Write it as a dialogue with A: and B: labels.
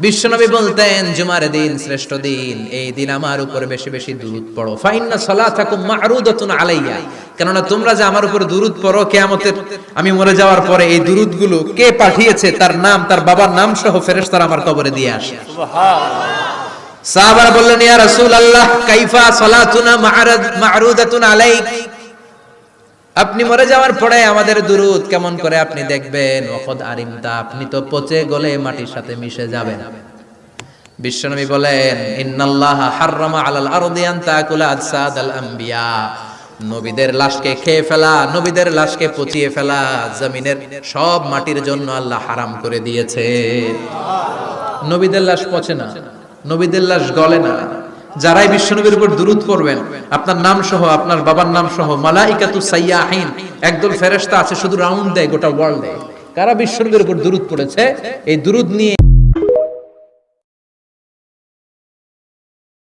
A: বিশ্বনবী বলতেন জুমার দিন শ্রেষ্ঠ দিন, এই দিন আমার উপর বেশি বেশি দুরূদ পড়ো। ফাইন্না সালাতাকুম মা'রুদাতুন আলাইয়া, কেননা তোমরা যে আমার উপর দুরূদ পড়ো, কিয়ামতের আমি মরে যাওয়ার পরে এই দুরূদগুলো কে পাঠিয়েছে তার নাম, তার বাবার নাম সহ ফেরেশতারা আমার কবরে দিয়ে আসে। সুবহানাল্লাহ। সাহাবারা বললেন ইয়া রাসূলুল্লাহ কাইফা সালাতুনা মা'রুদাতুন আলাইক, আপনি মরে যাওয়ার পরে আমাদের দুরূদ কেমন করে আপনি দেখবেন? ওয়াকাদ আরিমতা, আপনি তো পচে গলে মাটির সাথে মিশে যাবেন। বিশ্বনবী বলেন ইন্নাল্লাহা হাররামা আলাল আরদি আন তাকুলা আজসাদাল আম্বিয়া, নবীদের লাশকে খেয়ে ফেলা, নবীদের লাশকে পচিয়ে ফেলা জমিনের সব মাটির জন্য আল্লাহ হারাম করে দিয়েছে। নবীদের লাশ পচে না, নবীদের লাশ গলে না। যারাই বিশ্বনবীর উপর দুরূদ পড়বেন, আপনার নাম সহ আপনার বাবার নাম সহ মালাইকাতুস সাইয়াহিন, একদল ফেরেশতা আছে শুধু রাউন্ড দেয় গোটা ওয়ার্ল্ডে, কারা বিশ্বনবীর উপর দুরূদ পড়েছে, এই দুরূদ নিয়ে